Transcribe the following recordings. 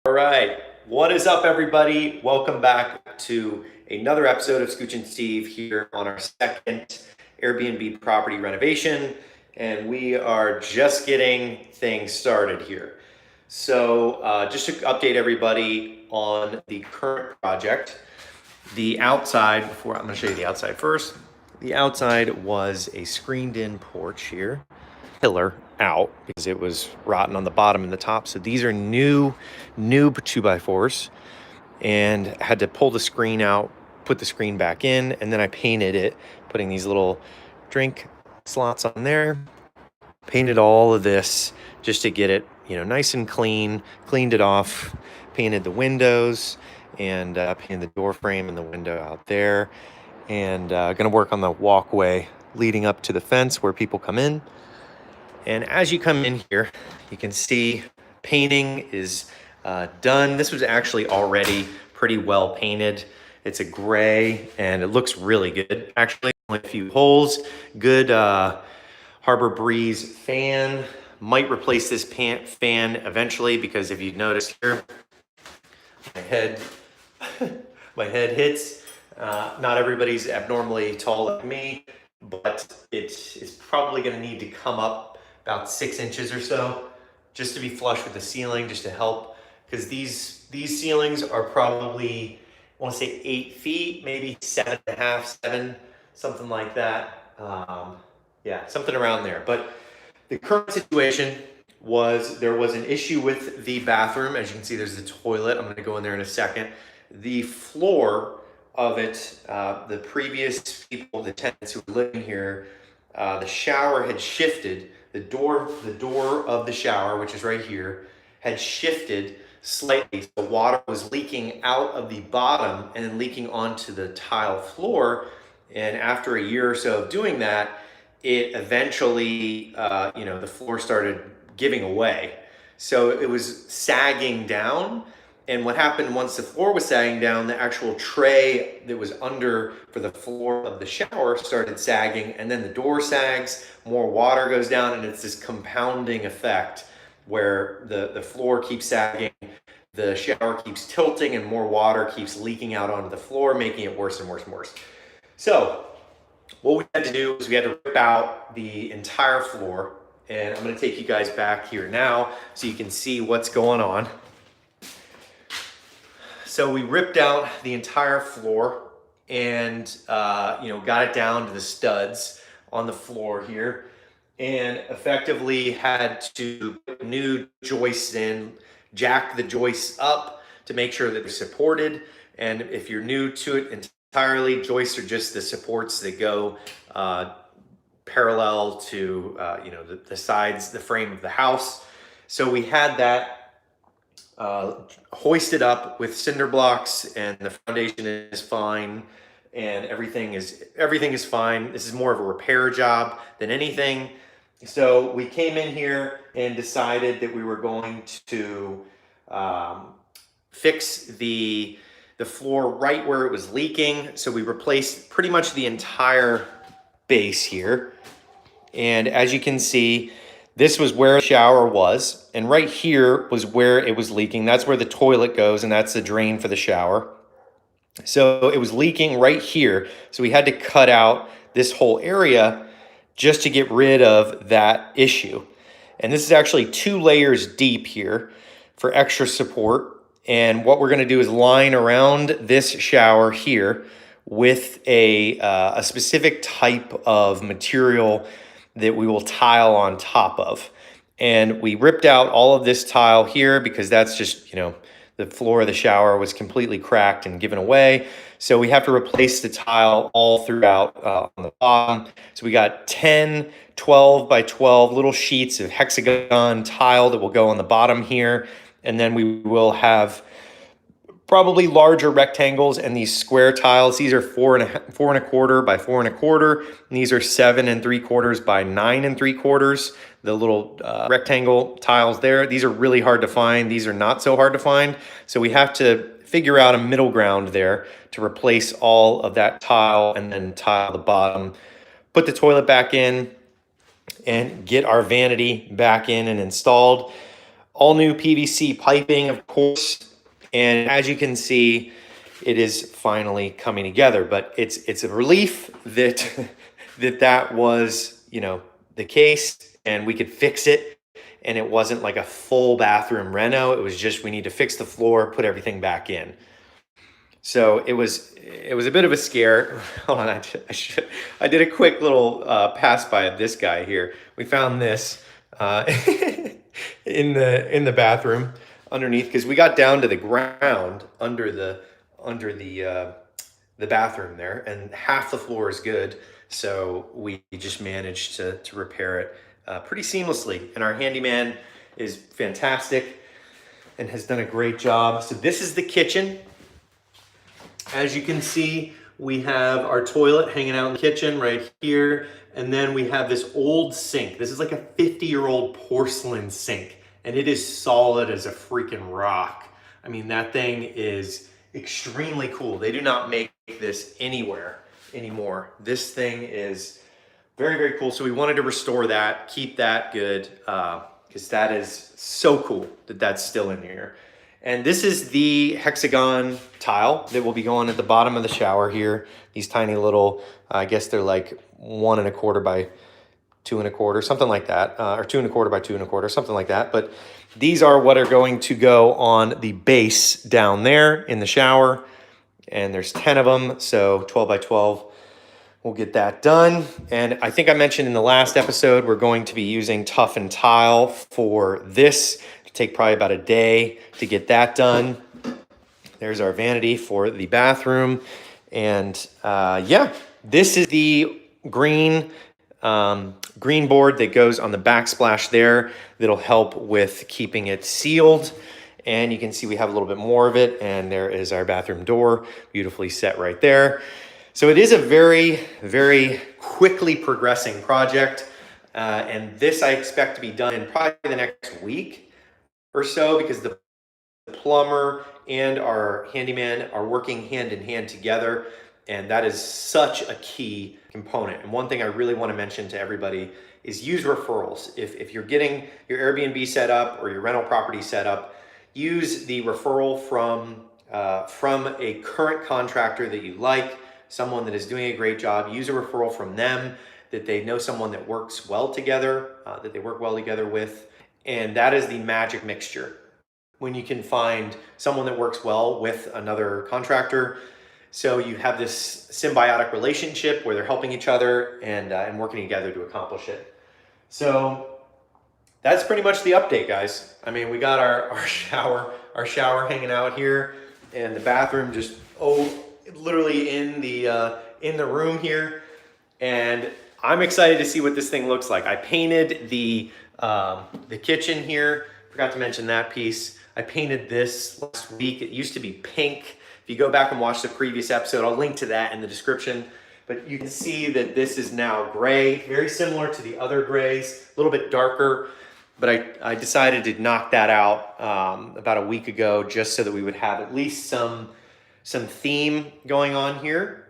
All right. What is up, everybody? Welcome back to another episode of Scooch and Steve here on our second Airbnb property renovation. And we are just getting things started here. So, just to update everybody on the current project, the outside, I'm going to show you the outside first. The outside was a screened in porch here, pillar out because it was rotten on the bottom and the top. So these are new 2x4s, and had to pull the screen out, put the screen back in, and then I painted it, putting these little drink slots on there. Painted all of this just to get it, nice and clean. Cleaned it off, painted the windows, and painted the door frame and the window out there. And gonna work on the walkway leading up to the fence where people come in. And as you come in here, you can see painting is done. This was actually already pretty well painted. It's a gray and it looks really good. Actually, only a few holes. Good Harbor Breeze fan. Might replace this fan eventually, because if you notice here, my head, my head hits. Not everybody's abnormally tall like me, but it's probably going to need to come up about 6 inches or so, just to be flush with the ceiling, just to help, because these ceilings are probably, I want to say 8 feet, maybe 7.5, 7, something like that. Yeah, something around there. But the current situation was there was an issue with the bathroom. As you can see, there's the toilet. I'm going to go in there in a second. The floor of it, the previous people, the tenants who were living here, the shower had shifted. The door of the shower, which is right here, had shifted slightly. So water was leaking out of the bottom and then leaking onto the tile floor. And after a year or so of doing that, it eventually, the floor started giving away. So it was sagging down. And what happened once the floor was sagging down, the actual tray that was under for the floor of the shower started sagging, and then the door sags, more water goes down, and it's this compounding effect where the floor keeps sagging, the shower keeps tilting, and more water keeps leaking out onto the floor, making it worse and worse and worse. So what we had to do is we had to rip out the entire floor, and I'm going to take you guys back here now so you can see what's going on. So we ripped out the entire floor and got it down to the studs on the floor here, and effectively had to put new joists in, jack the joists up to make sure that they're supported. And if you're new to it entirely, joists are just the supports that go parallel to the sides, the frame of the house. So we had that hoisted up with cinder blocks, and the foundation is fine, and everything is fine. This is more of a repair job than anything. So we came in here and decided that we were going to fix the floor right where it was leaking. So we replaced pretty much the entire base here. And as you can see, this was where the shower was, and right here was where it was leaking. That's where the toilet goes, and that's the drain for the shower. So it was leaking right here. So we had to cut out this whole area just to get rid of that issue. And this is actually 2 layers deep here for extra support. And what we're going to do is line around this shower here with a specific type of material that we will tile on top of. And we ripped out all of this tile here because that's just, the floor of the shower was completely cracked and given away. So we have to replace the tile all throughout on the bottom. So we got 10 12 by 12 little sheets of hexagon tile that will go on the bottom here. And then we will have probably larger rectangles and these square tiles. These are 4.25 by 4.25, and these are 7.75 by 9.75. The little rectangle tiles there. These are really hard to find. These are not so hard to find. So we have to figure out a middle ground there to replace all of that tile and then tile the bottom, put the toilet back in, and get our vanity back in and installed. all new PVC piping, of course. And as you can see, it is finally coming together. But it's a relief that that was, the case, and we could fix it. And it wasn't like a full bathroom reno. It was just, we need to fix the floor, put everything back in. So it was a bit of a scare. Hold on, I did a quick little pass by of this guy here. We found this in the bathroom underneath, because we got down to the ground under the bathroom there, and half the floor is good. So we just managed to repair it pretty seamlessly. And our handyman is fantastic and has done a great job. So this is the kitchen. As you can see, we have our toilet hanging out in the kitchen right here. And then we have this old sink. This is like a 50-year-old porcelain sink, and it is solid as a freaking rock. I mean, that thing is extremely cool. They do not make this anywhere anymore. This thing is very, very cool. So we wanted to restore that, keep that good, because that is so cool that that's still in here. And this is the hexagon tile that will be going at the bottom of the shower here. These tiny little, I guess they're like 1¼ by 2¼ something like that, or 2¼ by 2¼ something like that. But these are what are going to go on the base down there in the shower. And there's 10 of them, so 12 by 12. We'll get that done. And I think I mentioned in the last episode, we're going to be using toughened tile for this. It'll take probably about a day to get that done. There's our vanity for the bathroom. And yeah, this is the green board that goes on the backsplash there that'll help with keeping it sealed. And you can see we have a little bit more of it, and there is our bathroom door, beautifully set right there. So it is a very, very quickly progressing project. And this I expect to be done in probably the next week or so, because the plumber and our handyman are working hand in hand together. And that is such a key component. And one thing I really want to mention to everybody is use referrals. If you're getting your Airbnb set up or your rental property set up, use the referral from a current contractor that you like, someone that is doing a great job. Use a referral from them, that they know someone that works well together, that they work well together with. And that is the magic mixture. When you can find someone that works well with another contractor, so you have this symbiotic relationship where they're helping each other and working together to accomplish it. So that's pretty much the update, guys. I mean, we got our shower hanging out here, and the bathroom just literally in the room here. And I'm excited to see what this thing looks like. I painted the kitchen here. Forgot to mention that piece. I painted this last week. It used to be pink. If you go back and watch the previous episode, I'll link to that in the description. But you can see that this is now gray, very similar to the other grays, a little bit darker. But I decided to knock that out about a week ago, just so that we would have at least some theme going on here.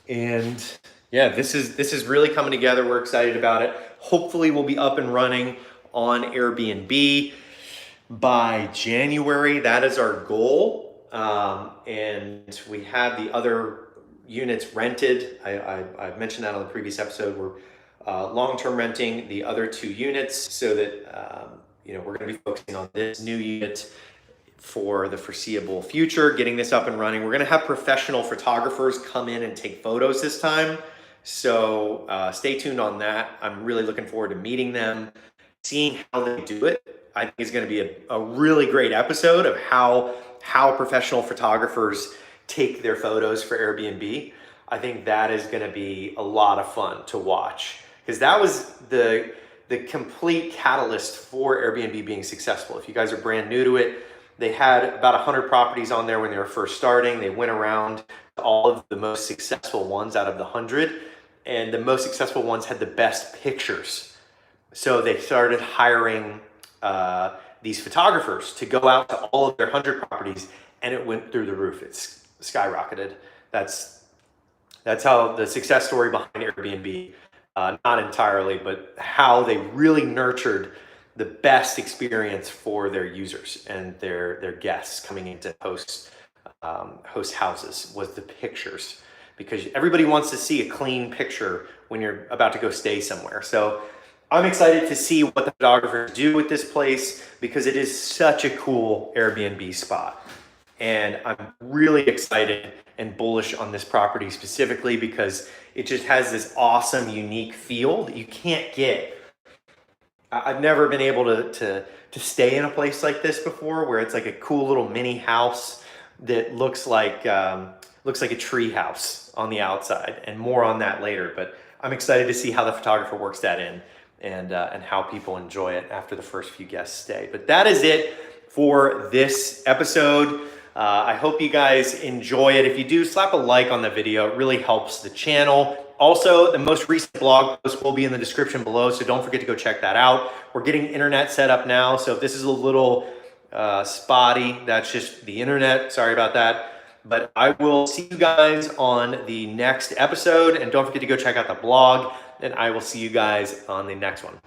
And yeah, this is really coming together. We're excited about it. Hopefully we'll be up and running on Airbnb by January. That is our goal. And we have the other units rented. I mentioned that on the previous episode. We're long-term renting the other 2 units, so that we're going to be focusing on this new unit for the foreseeable future, getting this up and running. We're going to have professional photographers come in and take photos this time. So stay tuned on that. I'm really looking forward to meeting them, seeing how they do it. I think it's going to be a really great episode of how professional photographers take their photos for Airbnb. I think that is going to be a lot of fun to watch, because that was the complete catalyst for Airbnb being successful. If you guys are brand new to it, they had about 100 properties on there when they were first starting. They went around to all of the most successful ones out of the 100, and the most successful ones had the best pictures. So they started hiring these photographers to go out to all of their 100 properties, and it went through the roof. It's skyrocketed. That's how the success story behind Airbnb, not entirely, but how they really nurtured the best experience for their users and their guests coming into host houses was the pictures, because everybody wants to see a clean picture when you're about to go stay somewhere. So I'm excited to see what the photographers do with this place, because it is such a cool Airbnb spot. And I'm really excited and bullish on this property specifically because it just has this awesome, unique feel that you can't get. I've never been able to stay in a place like this before, where it's like a cool little mini house that looks like a tree house on the outside, and more on that later. But I'm excited to see how the photographer works that in, and how people enjoy it after the first few guests stay. But that is it for this episode. I hope you guys enjoy it. If you do, slap a like on the video. It really helps the channel. Also, the most recent blog post will be in the description below, so don't forget to go check that out. We're getting internet set up now, so if this is a little spotty, that's just the internet. Sorry about that. But I will see you guys on the next episode, and don't forget to go check out the blog, and I will see you guys on the next one.